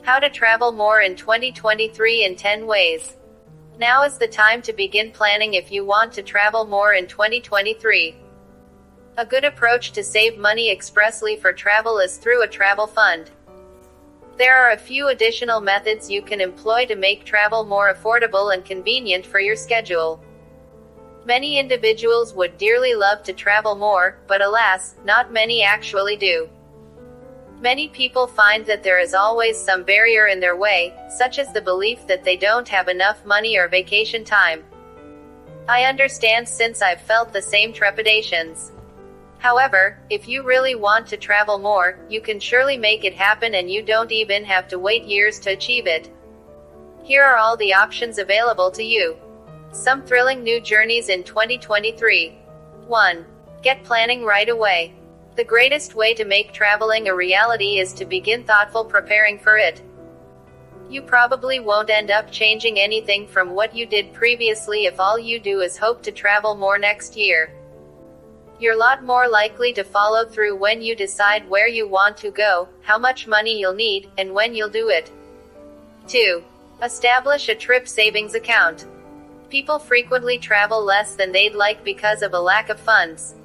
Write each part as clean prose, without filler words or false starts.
How to travel more in 2023 in 10 ways. Now is the time to begin planning if you want to travel more in 2023. A good approach to save money expressly for travel is through a travel fund. There are a few additional methods you can employ to make travel more affordable and convenient for your schedule. Many individuals would dearly love to travel more, but alas, not many actually do. Many people find that there is always some barrier in their way, such as the belief that they don't have enough money or vacation time. I understand since I've felt the same trepidations. However, if you really want to travel more, you can surely make it happen and you don't even have to wait years to achieve it. Here are all the options available to you. Some thrilling new journeys in 2023. 1. Get planning right away. The greatest way to make traveling a reality is to begin thoughtful preparing for it. You probably won't end up changing anything from what you did previously if all you do is hope to travel more next year. You're a lot more likely to follow through when you decide where you want to go, how much money you'll need, and when you'll do it. 2. Establish a trip savings account. People frequently travel less than they'd like because of a lack of funds.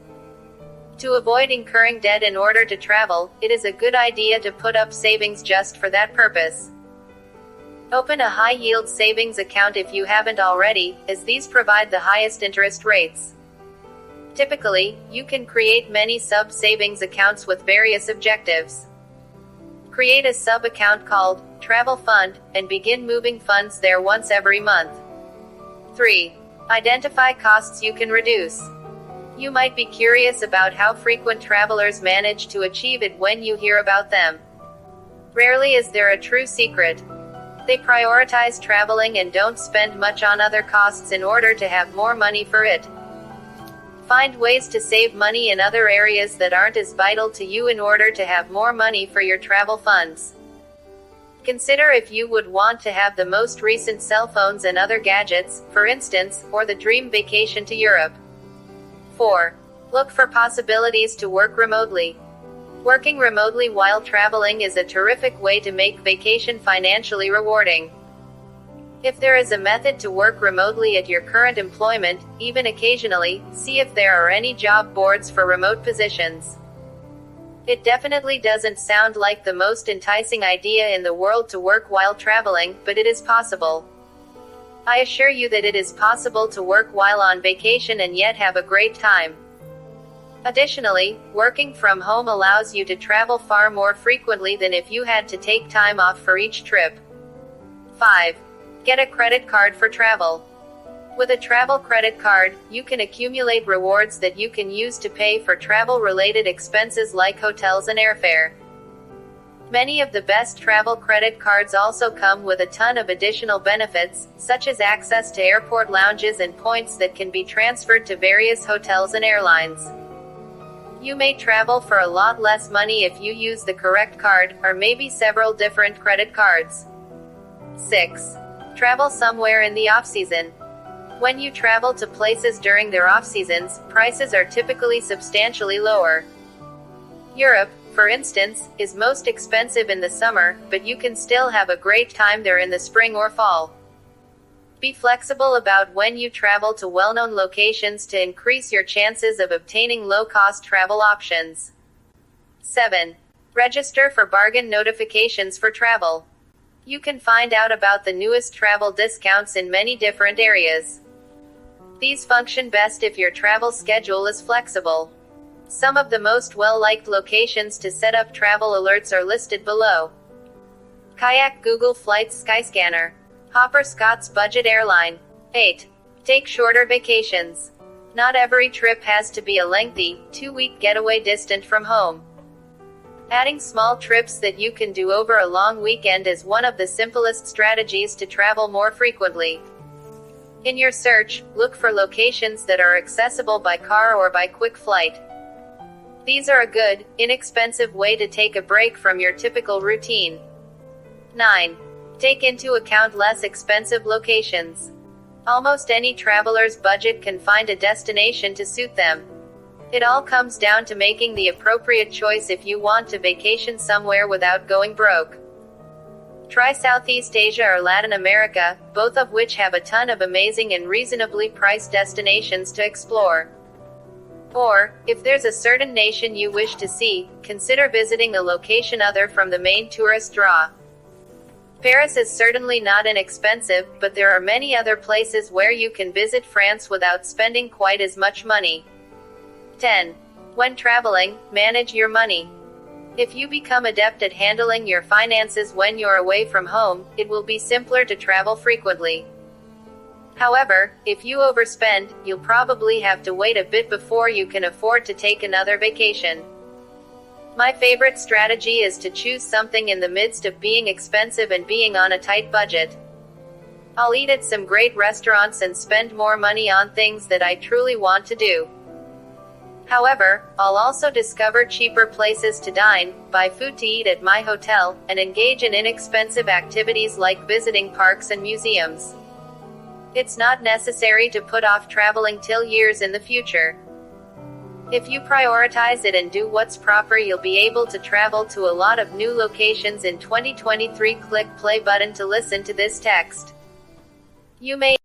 To avoid incurring debt in order to travel, it is a good idea to put up savings just for that purpose. Open a high-yield savings account if you haven't already, as these provide the highest interest rates. Typically, you can create many sub-savings accounts with various objectives. Create a sub-account called Travel Fund, and begin moving funds there once every month. 3. Identify costs you can reduce. You might be curious about how frequent travelers manage to achieve it when you hear about them. Rarely is there a true secret. They prioritize traveling and don't spend much on other costs in order to have more money for it. Find ways to save money in other areas that aren't as vital to you in order to have more money for your travel funds. Consider if you would want to have the most recent cell phones and other gadgets, for instance, or the dream vacation to Europe. 4. Look for possibilities to work remotely. Working remotely while traveling is a terrific way to make vacation financially rewarding. If there is a method to work remotely at your current employment, even occasionally, see if there are any job boards for remote positions. It definitely doesn't sound like the most enticing idea in the world to work while traveling, but it is possible. I assure you that it is possible to work while on vacation and yet have a great time. Additionally, working from home allows you to travel far more frequently than if you had to take time off for each trip. 5. Get a credit card for travel. With a travel credit card, you can accumulate rewards that you can use to pay for travel-related expenses like hotels and airfare. Many of the best travel credit cards also come with a ton of additional benefits, such as access to airport lounges and points that can be transferred to various hotels and airlines. You may travel for a lot less money if you use the correct card, or maybe several different credit cards. 6. Travel somewhere in the off-season. When you travel to places during their off-seasons, prices are typically substantially lower. Europe, for instance, is most expensive in the summer, but you can still have a great time there in the spring or fall. Be flexible about when you travel to well-known locations to increase your chances of obtaining low-cost travel options. 7. Register for bargain notifications for travel. You can find out about the newest travel discounts in many different areas. These function best if your travel schedule is flexible. Some of the most well-liked locations to set up travel alerts are listed below. Kayak Google Flights Skyscanner. Hopper Scott's Budget Airline. 8. Take shorter vacations. Not every trip has to be a lengthy, 2-week getaway distant from home. Adding small trips that you can do over a long weekend is one of the simplest strategies to travel more frequently. In your search, look for locations that are accessible by car or by quick flight. These are a good, inexpensive way to take a break from your typical routine. 9. Take into account less expensive locations. Almost any traveler's budget can find a destination to suit them. It all comes down to making the appropriate choice if you want to vacation somewhere without going broke. Try Southeast Asia or Latin America, both of which have a ton of amazing and reasonably priced destinations to explore. Or, if there's a certain nation you wish to see, consider visiting a location other from the main tourist draw. Paris is certainly not inexpensive, but there are many other places where you can visit France without spending quite as much money. 10. When traveling, manage your money. If you become adept at handling your finances when you're away from home, it will be simpler to travel frequently. However, if you overspend, you'll probably have to wait a bit before you can afford to take another vacation. My favorite strategy is to choose something in the midst of being expensive and being on a tight budget. I'll eat at some great restaurants and spend more money on things that I truly want to do. However, I'll also discover cheaper places to dine, buy food to eat at my hotel, and engage in inexpensive activities like visiting parks and museums. It's not necessary to put off traveling till years in the future. If you prioritize it and do what's proper, you'll be able to travel to a lot of new locations in 2023. Click play button to listen to this text. You may